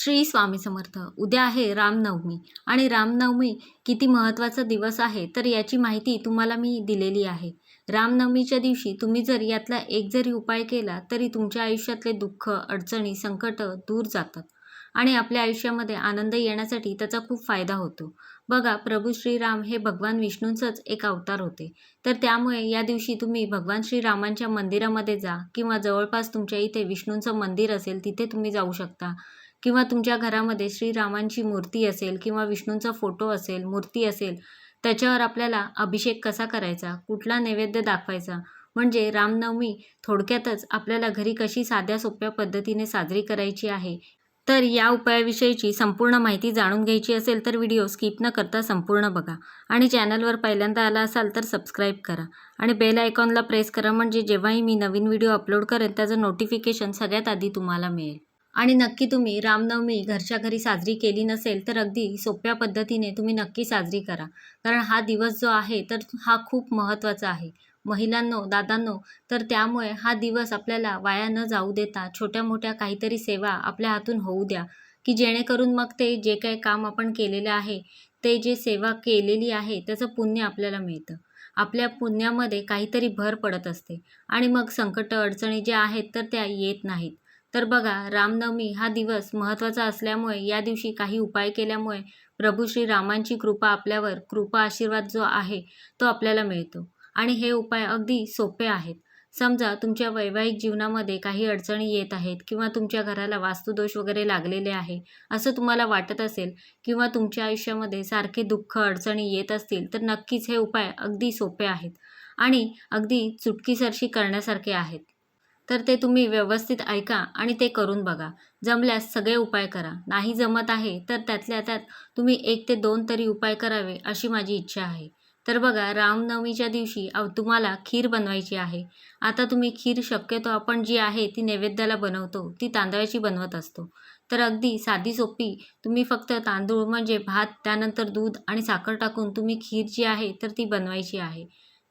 श्री स्वामी समर्थ. उद्या आहे रामनवमी आणि रामनवमी किती महत्त्वाचा दिवस आहे तर याची माहिती तुम्हाला मी दिलेली आहे. रामनवमीच्या दिवशी तुम्ही जर यातला एक जरी उपाय केला तरी तुमच्या आयुष्यातले दुःख, अडचणी, संकट दूर जातात आणि आपल्या आयुष्यामध्ये आनंद येण्यासाठी त्याचा खूप फायदा होतो. बघा, प्रभू श्रीराम हे भगवान विष्णूंचंच एक अवतार होते. तर त्यामुळे या दिवशी तुम्ही भगवान श्रीरामांच्या मंदिरामध्ये जा किंवा जवळपास तुमच्या इथे विष्णूंचं मंदिर असेल तिथे तुम्ही जाऊ शकता किंवा तुमच्या घरामध्ये श्रीरामांची मूर्ती असेल किंवा विष्णूंचा फोटो असेल, मूर्ती असेल, त्याच्यावर आपल्याला अभिषेक कसा करायचा, कुठला नैवेद्य दाखवायचा, म्हणजे रामनवमी थोडक्यातच आपल्याला घरी कशी साध्या सोप्या पद्धतीने साजरी करायची आहे. तर या उपायाविषयीची संपूर्ण माहिती जाणून घ्यायची असेल तर व्हिडिओ स्किप न करता संपूर्ण बघा आणि चॅनलवर पहिल्यांदा आला असाल तर सबस्क्राईब करा आणि बेल आयकॉनला प्रेस करा, म्हणजे जेव्हाही मी नवीन व्हिडिओ अपलोड करेन त्याचं नोटिफिकेशन सगळ्यात आधी तुम्हाला मिळेल. आणि नक्की तुम्ही रामनवमी घरच्या घरी साजरी केली नसेल तर अगदी सोप्या पद्धतीने तुम्ही नक्की साजरी करा, कारण हा दिवस जो आहे तर हा खूप महत्त्वाचा आहे. महिलांनो, दादांनो, तर त्यामुळे हा दिवस आपल्याला वाया न जाऊ देता छोट्या मोठ्या काहीतरी सेवा आपल्या हातून होऊ द्या, की जेणेकरून मग ते जे काही काम आपण केलेलं आहे, ते जे सेवा केलेली आहे त्याचं पुण्य आपल्याला मिळतं. आपल्या पुण्यामध्ये काहीतरी भर पडत असते आणि मग संकट अडचणी ज्या आहेत तर त्या येत नाहीत. तर बघा, रामनवमी हा दिवस महत्त्वाचा असल्यामुळे या दिवशी काही उपाय केल्यामुळे प्रभू श्रीरामांची कृपा आपल्यावर, कृपा आशीर्वाद जो आहे तो आपल्याला मिळतो आणि हे उपाय अगदी सोपे आहेत. समजा तुमच्या वैवाहिक जीवनामध्ये काही अडचणी येत आहेत किंवा तुमच्या घराला वास्तुदोष वगैरे लागलेले आहे असं तुम्हाला वाटत असेल किंवा तुमच्या आयुष्यामध्ये सारखे दुःख अडचणी येत असतील तर नक्कीच हे उपाय अगदी सोपे आहेत आणि अगदी चुटकीसरशी करण्यासारखे आहेत. तर ते तुम्ही व्यवस्थित ऐका आणि ते करून बघा. जमल्यास सगळे उपाय करा. नाही जमत आहे तर त्यातल्या त्यात तुम्ही 1 ते 2 तरी उपाय करावे अशी माझी इच्छा आहे. तर बघा, रामनवमीच्या दिवशी तुम्हाला खीर बनवायची आहे. आता तुम्ही खीर शक्यतो आपण जी आहे ती नैवेद्याला बनवतो, ती तांदळाची बनवत असतो. तर अगदी साधी सोपी तुम्ही फक्त तांदूळ म्हणजे भात, त्यानंतर दूध आणि साखर टाकून तुम्ही खीर जी आहे तर ती बनवायची आहे.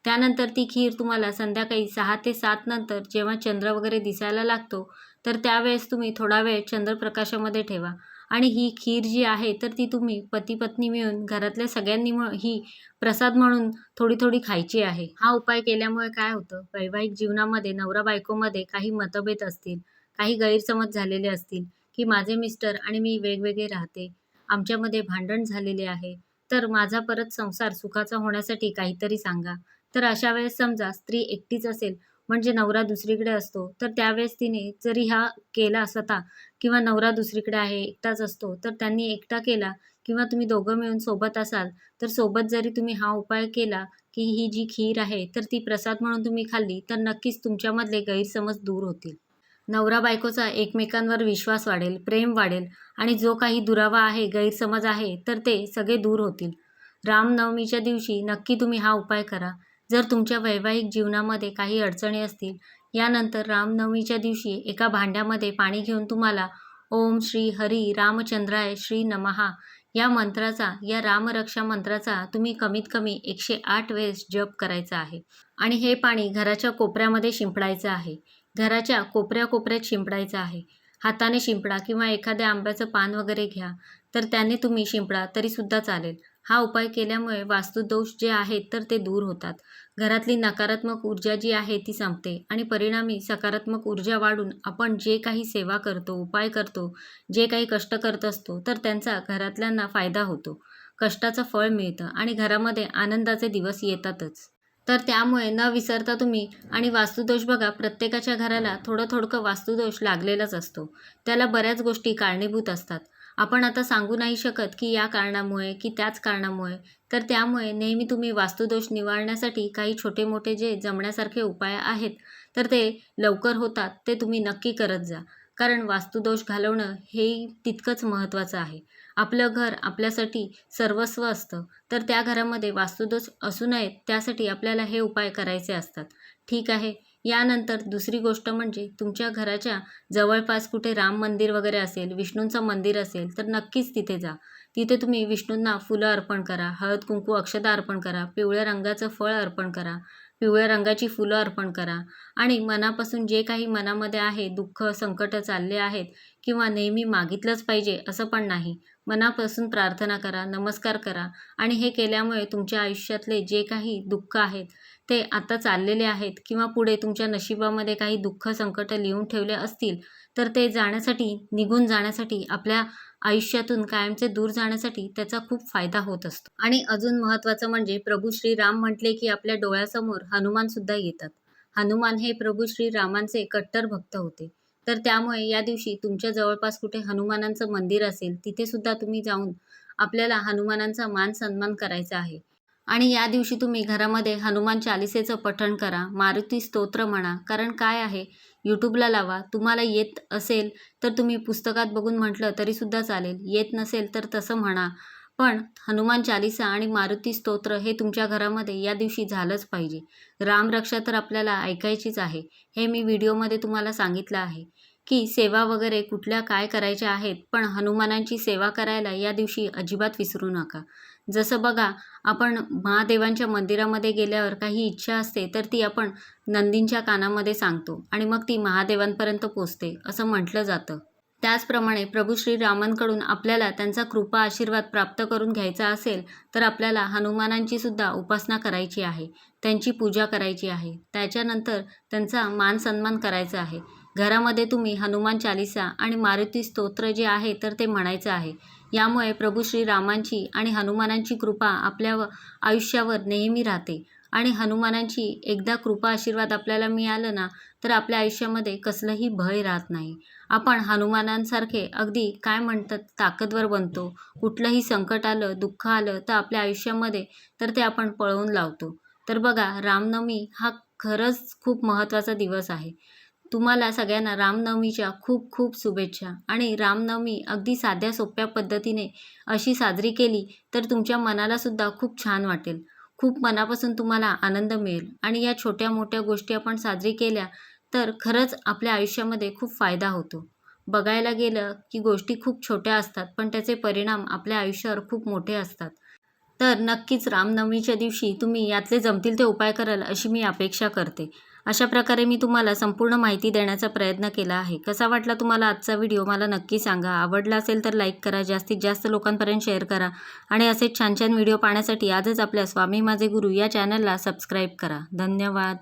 त्यानंतर ती खीर तुम्हाला संध्याकाळी 6 ते 7 नंतर जेव्हा चंद्र वगैरे दिसायला लागतो, तर त्यावेळेस तुम्ही थोडा वेळ चंद्रप्रकाशामध्ये ठेवा आणि ही खीर जी आहे तर ती तुम्ही पती-पत्नी मिळून घरातल्या सगळ्यांनी ही प्रसाद म्हणून थोडी-थोडी खायची आहे. हा उपाय केल्यामुळे काय होतं, वैवाहिक जीवनामध्ये नवरा-बायकोमध्ये काही मतभेद असतील, काही गैरसमज झालेले असतील, की माझे मिस्टर आणि मी वेगवेगळे राहते, आमच्यामध्ये भांडण झालेले आहे, तर माझा परत संसार सुखाचा होण्यासाठी काहीतरी सांगा. तर अशा वेळेस समजा स्त्री एकटीच असेल, म्हणजे नवरा दुसरीकडे असतो, तर त्यावेळेस तिने जरी हा केला स्वतः किंवा नवरा दुसरीकडे आहे, एकटाच असतो, तर त्यांनी एकटा केला किंवा तुम्ही दोघं मिळून सोबत असाल, तर सोबत जरी तुम्ही हा उपाय केला, की ही जी खीर आहे, तर ती प्रसाद म्हणून तुम्ही खाल्ली, तर नक्कीच तुमच्यामधले गैरसमज दूर होतील. नवरा-बायकोचा एकमेकांवर विश्वास वाढेल, प्रेम वाढेल आणि जो काही दुरावा आहे, गैरसमज आहे, तर ते सगळे दूर होतील. रामनवमीच्या दिवशी नक्की तुम्ही हा उपाय करा. जर तुमच्या वैवाहिक जीवनामध्ये काही अडचणी असतील, यानंतर रामनवमीच्या दिवशी एका भांड्यामध्ये पाणी घेऊन तुम्हाला ओम श्री हरी रामचंद्राय श्री नमः या मंत्राचा, या रामरक्षा मंत्राचा तुम्ही कमीत कमी 108 वेळेस जप करायचा आहे आणि हे पाणी घराच्या कोपऱ्यामध्ये शिंपडायचं आहे. घराच्या कोपऱ्या-कोपऱ्यात शिंपडायचं आहे. हाताने शिंपडा किंवा एखाद्या आंब्याचं पान वगैरे घ्या, तर त्याने तुम्ही शिंपडा तरीसुद्धा चालेल. हा उपाय केल्यामुळे वास्तुदोष जे आहेत तर ते दूर होतात. घरातली नकारात्मक ऊर्जा जी आहे ती संपते आणि परिणामी सकारात्मक ऊर्जा वाढून आपण जे काही सेवा करतो, उपाय करतो, जे काही कष्ट करत असतो, तर त्यांचा घरातल्यांना फायदा होतो. कष्टाचं फळ मिळतं आणि घरामध्ये आनंदाचे दिवस येतातच. तर त्यामुळे न विसरता तुम्ही, आणि वास्तुदोष बघा, प्रत्येकाच्या घराला थोडं-थोडकं वास्तुदोष लागलेलाच असतो. त्याला बऱ्याच गोष्टी कारणीभूत असतात. आपण आता सांगू नाही शकत की या कारणामुळे की त्याच कारणामुळे. तर त्यामुळे नेहमी तुम्ही वास्तुदोष निवारण्यासाठी काही छोटे-मोठे जे जमण्यासारखे उपाय आहेत, तर ते लवकर होतात ते तुम्ही नक्की करत जा. कारण वास्तुदोष घालवणं हे तितकंच महत्त्वाचं आहे. आपलं घर आपल्यासाठी सर्वस्व असतं. तर त्या घरामध्ये वास्तुदोष असू नयेत त्यासाठी आपल्याला हे उपाय करायचे असतात. ठीक आहे. यानंतर दुसरी गोष्ट म्हणजे तुमच्या घराच्या जवळपास कुठे राम मंदिर वगैरे असेल, विष्णूंचं मंदिर असेल, तर नक्कीच तिथे जा. तिथे तुम्ही विष्णूंना फुलं अर्पण करा, हळद-कुंकू, अक्षता अर्पण करा, पिवळ्या रंगाचं फळ अर्पण करा, पिवळ्या रंगाची फुलं अर्पण करा आणि मनापासून जे काही मनामध्ये आहे, दुःख, संकट चालले आहेत किंवा नेहमी मागितलंच पाहिजे असं पण नाही. मनापासून प्रार्थना करा, नमस्कार करा आणि हे केल्यामुळे तुमच्या आयुष्यातले जे काही दुःख आहेत ते आता चाललेले आहेत किंवा पुढे तुमच्या नशिबामध्ये काही दुःख, संकट लिहून ठेवले असतील तर ते जाण्यासाठी, निघून जाण्यासाठी, आपल्या आयुष्यातून कायमचे दूर जाण्यासाठी त्याचा खूप फायदा होत असतो. आणि अजून महत्त्वाचं म्हणजे प्रभू श्रीराम म्हटले की आपल्या डोळ्यासमोर हनुमानसुद्धा येतात. हनुमान हे प्रभू श्रीरामांचे कट्टर भक्त होते. तर त्यामुळे या दिवशी तुमच्या जवळपास कुठे हनुमानांचं मंदिर असेल तिथे सुद्धा तुम्ही जाऊन आपल्याला हनुमानांचा मान सन्मान करायचा आहे. आणि या दिवशी तुम्ही घरामध्ये हनुमान चालिसेचं पठण करा, मारुती स्तोत्र म्हणा. कारण काय आहे, यूट्यूबला लावा. तुम्हाला येत असेल तर तुम्ही पुस्तकात बघून म्हटलं तरीसुद्धा चालेल, येत नसेल तर तसं म्हणा. पण हनुमान चालिसा आणि मारुती स्तोत्र हे तुमच्या घरामध्ये या दिवशी झालंच पाहिजे. रामरक्षा तर आपल्याला ऐकायचीच आहे. हे मी व्हिडिओमध्ये तुम्हाला सांगितलं आहे की सेवा वगैरे कुठल्या काय करायच्या आहेत, पण हनुमानांची सेवा करायला या दिवशी अजिबात विसरू नका. जसं बघा, आपण महादेवांच्या मंदिरामध्ये गेल्यावर काही इच्छा असते तर ती आपण नंदींच्या कानामध्ये सांगतो आणि मग ती महादेवांपर्यंत पोचते असं म्हटलं जातं. त्याचप्रमाणे प्रभू श्रीरामांकडून आपल्याला त्यांचा कृपा आशीर्वाद प्राप्त करून घ्यायचा असेल तर आपल्याला हनुमानांची सुद्धा उपासना करायची आहे, त्यांची पूजा करायची आहे. त्याच्यानंतर त्यांचा मान सन्मान करायचा आहे. घरामध्ये तुम्ही हनुमान चालिसा आणि मारुती स्तोत्र जे आहे तर ते म्हणायचं आहे. यामुळे प्रभू श्रीरामांची आणि हनुमानांची कृपा आपल्या आयुष्यावर नेहमी राहते आणि हनुमानांची एकदा कृपा आशीर्वाद आपल्याला मिळालं ना तर आपल्या आयुष्यामध्ये कसलंही भय राहत नाही. आपण हनुमानांसारखे अगदी काय म्हणतात ताकदवर बनतो. कुठलंही संकट आलं, दुःख आलं तर आपल्या आयुष्यामध्ये तर ते आपण पळवून लावतो. तर बघा, रामनवमी हा खरंच खूप महत्त्वाचा दिवस आहे. तुम्हाला सगळ्यांना रामनवमीच्या खूप खूप शुभेच्छा. आणि रामनवमी अगदी साध्या सोप्या पद्धतीने अशी साजरी केली तर तुमच्या मनालासुद्धा खूप छान वाटेल. खूप मनापासून तुम्हाला आनंद मिळेल आणि या छोट्या मोठ्या गोष्टी आपण साजरी केल्या तर खरंच आपल्या आयुष्यामध्ये खूप फायदा होतो. बघायला गेलं की गोष्टी खूप छोट्या असतात पण त्याचे परिणाम आपल्या आयुष्यावर खूप मोठे असतात. तर नक्कीच रामनवमीच्या दिवशी तुम्ही यातले जमतील ते उपाय कराल अशी मी अपेक्षा करते. अशा प्रकारे मी तुम्हाला संपूर्ण माहिती देण्याचा प्रयत्न केला आहे. कसा वाटला तुम्हाला आजचा व्हिडिओ मला नक्की सांगा. आवडला असेल तर लाईक करा, जास्तीत जास्त लोकांपर्यंत शेअर करा आणि असेच छान छान व्हिडिओ पाहण्यासाठी आजच आपल्या स्वामी माझे गुरु या चॅनलला सबस्क्राईब करा. धन्यवाद.